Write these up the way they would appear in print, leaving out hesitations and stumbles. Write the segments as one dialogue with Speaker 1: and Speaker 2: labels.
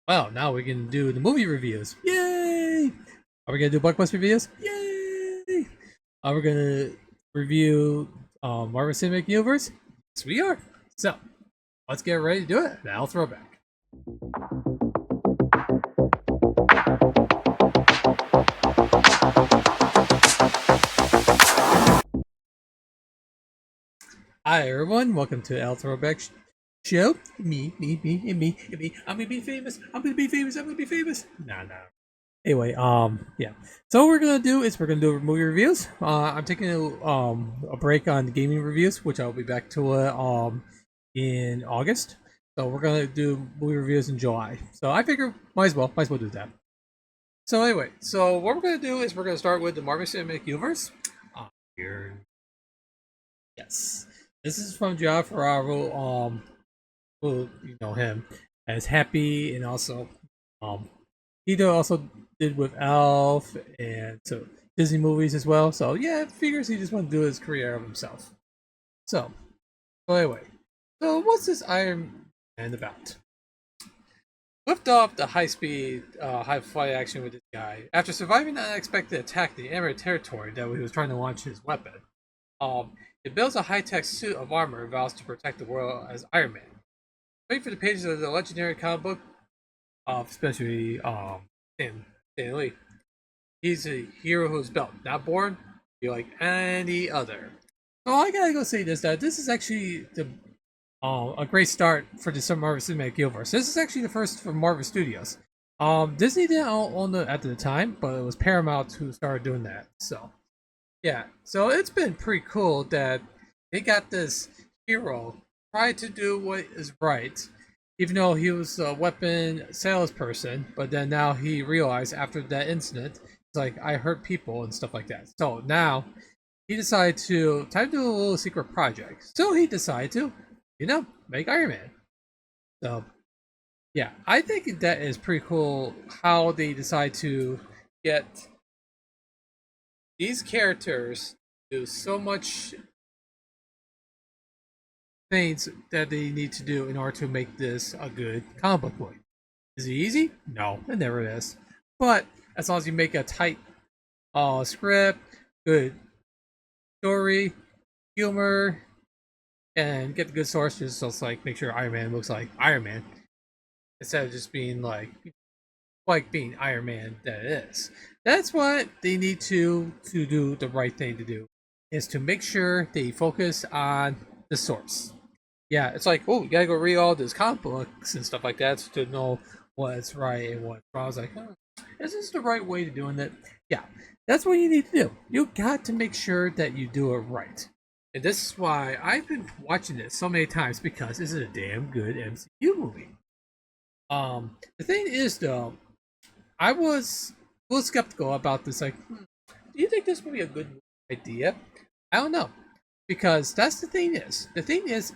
Speaker 1: Well, now we can do the movie reviews. Yay! Are we gonna do blockbuster reviews? Yay! Are we gonna review Marvel Cinematic Universe? Yes, we are. So let's get ready to do it. Now throwback. Hi everyone, welcome to Al Throwback Show. Me. I'm gonna be famous. I'm gonna be famous. I'm gonna be famous. Nah. Anyway, yeah. So what we're gonna do is we're gonna do movie reviews. I'm taking a break on gaming reviews, which I'll be back to in August. So we're gonna do movie reviews in July. So I figure might as well do that. So anyway, so what we're gonna do is we're gonna start with the Marvel Cinematic Universe. Here, yes, this is from John Ferraro. Who you know him as Happy, and also he also did with Elf and so Disney movies as well. So yeah, it figures he just want to do his career of himself. So, anyway, so what's this Iron Man about? Lift off the high-speed, high-flight action with this guy. After surviving an unexpected attack in the enemy territory that he was trying to launch his weapon, it builds a high-tech suit of armor and vows to protect the world as Iron Man. Wait for the pages of the legendary comic book, especially Stan Lee. He's a hero who's built, not born to be like any other. So I gotta go say that this is actually a great start for the Marvel Cinematic Universe. This is actually the first from Marvel Studios. Disney didn't own it at the time, but it was Paramount who started doing that. So yeah, so it's been pretty cool that they got this hero try to do what is right, even though he was a weapon salesperson. But then now he realized after that incident, it's like I hurt people and stuff like that. So now he decided to time to do a little secret project. So he decided to, make Iron Man. So yeah, I think that is pretty cool how they decide to get these characters do so much things that they need to do in order to make this a good comic book movie. Is it easy? No, it never is. But as long as you make a tight script, good story, humor, and get the good sources, so it's like make sure Iron Man looks like Iron Man instead of just being like being Iron Man that it is. That's what they need to do the right thing to do is to make sure they focus on the source. Yeah, it's like, oh, you gotta go read all these comic books and stuff like that to know what's right and what's wrong. I was like, oh, is this the right way to doing it? Yeah, that's what you need to do. You got to make sure that you do it right. And this is why I've been watching this so many times because this is a damn good MCU movie. The thing is though, I was a little skeptical about this. Like, do you think this would be a good idea? I don't know, because that's the thing is. The thing is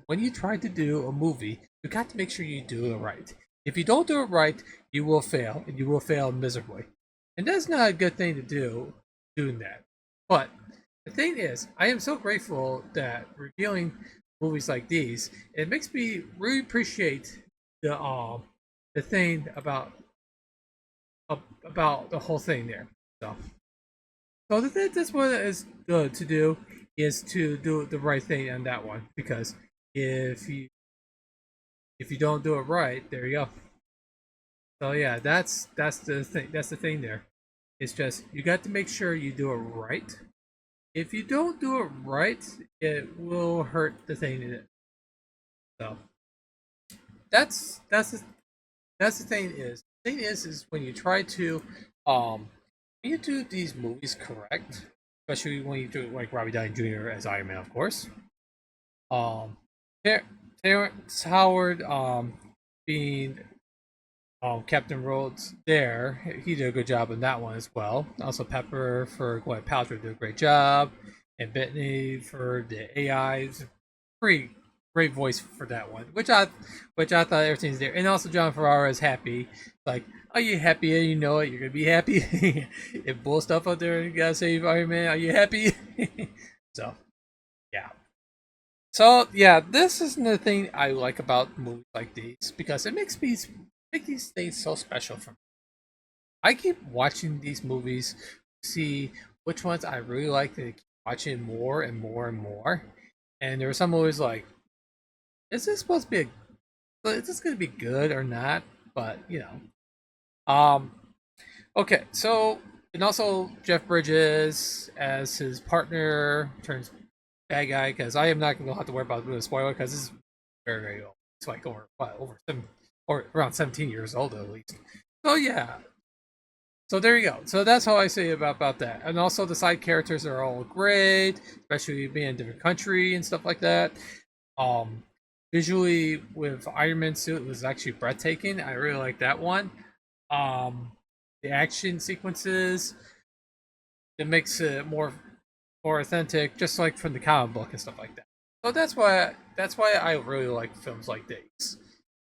Speaker 1: when you try to do a movie, you got to make sure you do it right. If you don't do it right, you will fail, and you will fail miserably. And that's not a good thing to do, doing that. But the thing is, I am so grateful that reviewing movies like these, it makes me really appreciate the thing about the whole thing there. So, so the thing that's what is good to do is to do the right thing on that one because if you if you don't do it right, there you go. So yeah, that's the thing. That's the thing there. It's just you got to make sure you do it right. If you don't do it right, it will hurt the thing in it. So that's the that's the thing is the thing is when you try to when you do these movies correct, especially when you do like Robbie Downey Jr. as Iron Man, of course. Um, Terrence Howard being Captain Rhodes there, he did a good job in that one as well. Also Pepper for Gwyneth Paltrow did a great job, and Bettany for the AIs, pretty great voice for that one. Which I thought everything's there, and also John Ferrara is happy. Like, are you happy? You know it. You're gonna be happy. If bull stuff out there, you gotta save Iron Man. Are you happy? So yeah. So yeah, this is the thing I like about movies like these because it makes me make these things so special for me. I keep watching these movies to see which ones I really like to keep watching more and more and more. And there were some movies like, is this supposed to be is this going to be good or not? But um, okay. So and also Jeff Bridges as his partner turns bad guy because I am not going to have to worry about the spoiler because this is very very old. It's like over 7 or around 17 years old at least. So yeah, so there you go. So that's how I say about that. And also the side characters are all great, especially being in a different country and stuff like that. Um Visually with Iron Man suit it was actually breathtaking. I really like that one. Um the action sequences it makes it more authentic, just like from the comic book and stuff like that. So that's why I really like films like these.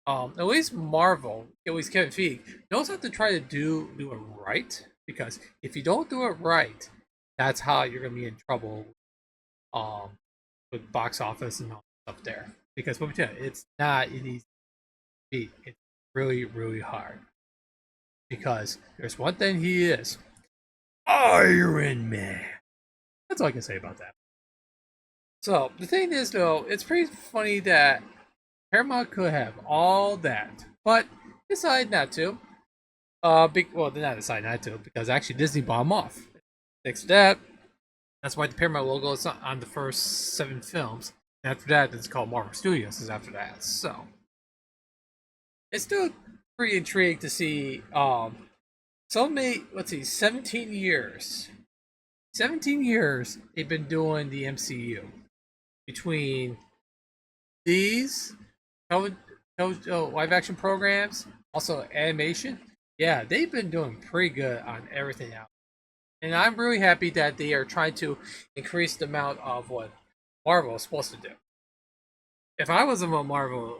Speaker 1: At least Marvel, at least Kevin Feige, knows how to try to do it right. Because if you don't do it right, that's how you're gonna be in trouble. Um, with box office and all that stuff there. Because let me tell you, it's not an easy feat. It's really really hard. Because there's one thing he is Iron Man. That's all I can say about that. So the thing is, though, it's pretty funny that Paramount could have all that, but decide not to. Well, they're not decide not to because actually Disney bought them off. Thanks to that, that's why the Paramount logo is on the first 7 films. And after that, it's called Marvel Studios. Is after that, so it's still pretty intrigued to see. So many. Let's see, 17 years. 17 years they've been doing the MCU between these live action programs, also animation. Yeah, they've been doing pretty good on everything else. And I'm really happy that they are trying to increase the amount of what Marvel is supposed to do. If I was a Marvel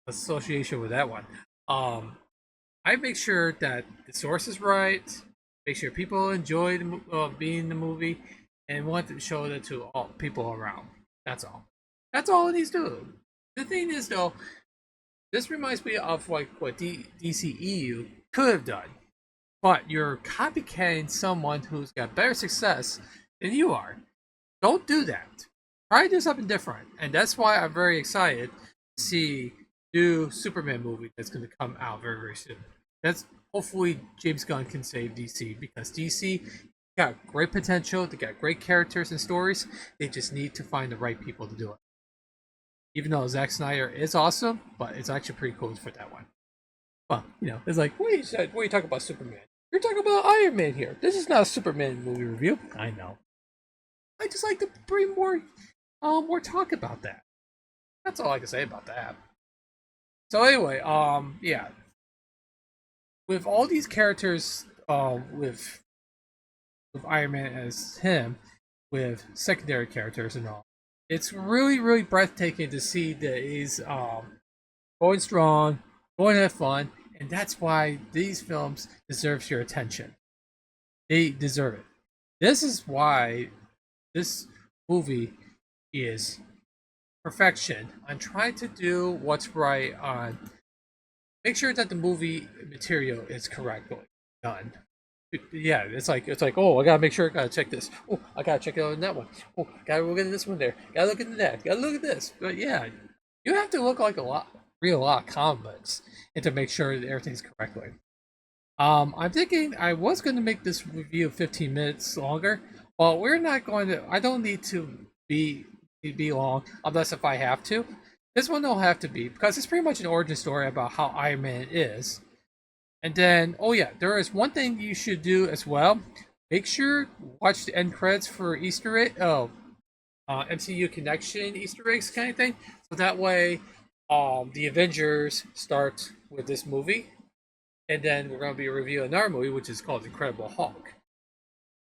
Speaker 1: association with that one, um, I make sure that the source is right, make sure people enjoy being in the movie, and want to show that to all people around. That's all. That's all it needs to do. The thing is, though, this reminds me of like what DCEU could have done, but you're copycatting someone who's got better success than you are. Don't do that. Try to do something different, and that's why I'm very excited to see new Superman movie that's going to come out very very soon. That's hopefully James Gunn can save DC because DC got great potential. They got great characters and stories. They just need to find the right people to do it. Even though Zack Snyder is awesome, but it's actually pretty cool for that one. Well, it's like, what are you talking about Superman? You're talking about Iron Man here. This is not a Superman movie review. I know. I just like to bring more talk about that. That's all I can say about that. So anyway, yeah, with all these characters, with Iron Man as him, with secondary characters and all, it's really really breathtaking to see that he's going strong, going to have fun, and that's why these films deserves your attention. They deserve it. This is why this movie is perfection on trying to do what's right on make sure that the movie material is correctly done. Yeah, it's like oh I gotta make sure I gotta check this. Oh I gotta check out on that one. Oh gotta look at this one there. Gotta look at that. Gotta look at this. But yeah, you have to look like read a lot of comics and to make sure that everything's correctly. I'm thinking I was going to make this review 15 minutes longer. Well, we're not going to. I don't need to be long unless if I have to. This one don't have to be because it's pretty much an origin story about how Iron Man is. And then, oh yeah, there is one thing you should do as well. Make sure watch the end credits for Easter egg. Oh, MCU connection Easter eggs kind of thing. So that way, the Avengers start with this movie and then we're going to be reviewing another movie, which is called Incredible Hulk.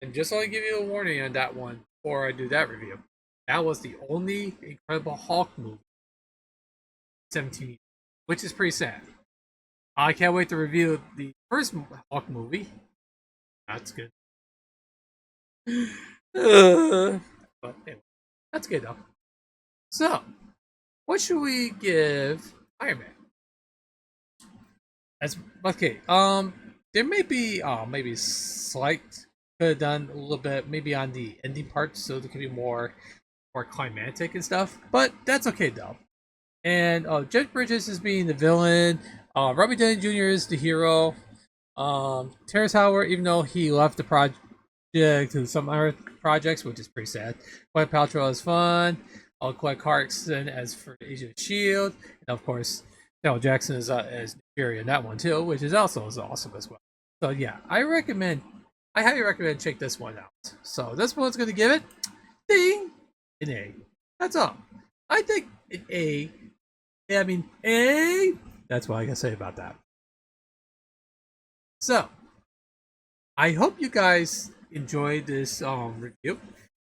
Speaker 1: And just let me give you a warning on that one before I do that review. That was the only Incredible Hulk movie, 17, which is pretty sad. I can't wait to review the first Hulk movie. That's good. But anyway, that's good though. So, what should we give Iron Man? As okay, there may be maybe slight could have done a little bit maybe on the ending part, so there could be more climatic and stuff. But that's okay though. And Jeff Bridges is being the villain. Robert Downey Jr. is the hero. Terrence Howard, even though he left the project to some other projects, which is pretty sad. Gwyneth Paltrow is fun. Clay Clarkson as for Agent of Shield, and of course, Samuel Jackson is as Fury in that one too, which is also is awesome as well. So yeah, I highly recommend check this one out. So this one's gonna give it ding an A. That's all. I think an A. Yeah, I mean A. That's what I can say about that. So I hope you guys enjoyed this review.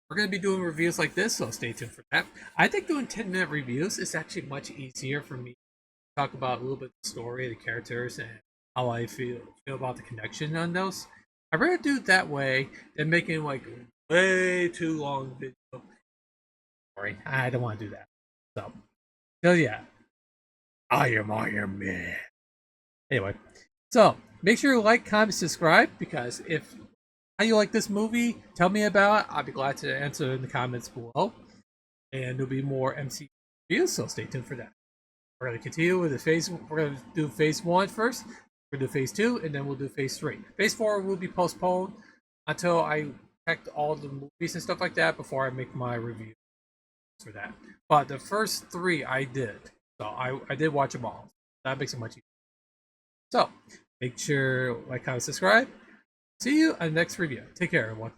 Speaker 1: We're going to be doing reviews like this, so stay tuned for that. I think doing 10-minute reviews is actually much easier for me to talk about a little bit of the story, the characters, and how I feel about the connection on those. I'd rather do it that way than making like way too long video. Sorry, I don't want to do that. So yeah, I am Iron Man. Anyway, so make sure you like, comment, subscribe, because if how you like this movie, tell me about it. I'll be glad to answer in the comments below. And there'll be more MCU reviews, so stay tuned for that. We're going to continue with the phase. We're going to do phase 1 first. We're going to do phase 2, and then we'll do phase 3. Phase 4 will be postponed until I check all the movies and stuff like that before I make my review for that. But the first 3 I did. So I did watch them all. That makes it much easier. So make sure like, comment, subscribe. See you on the next review. Take care, everyone.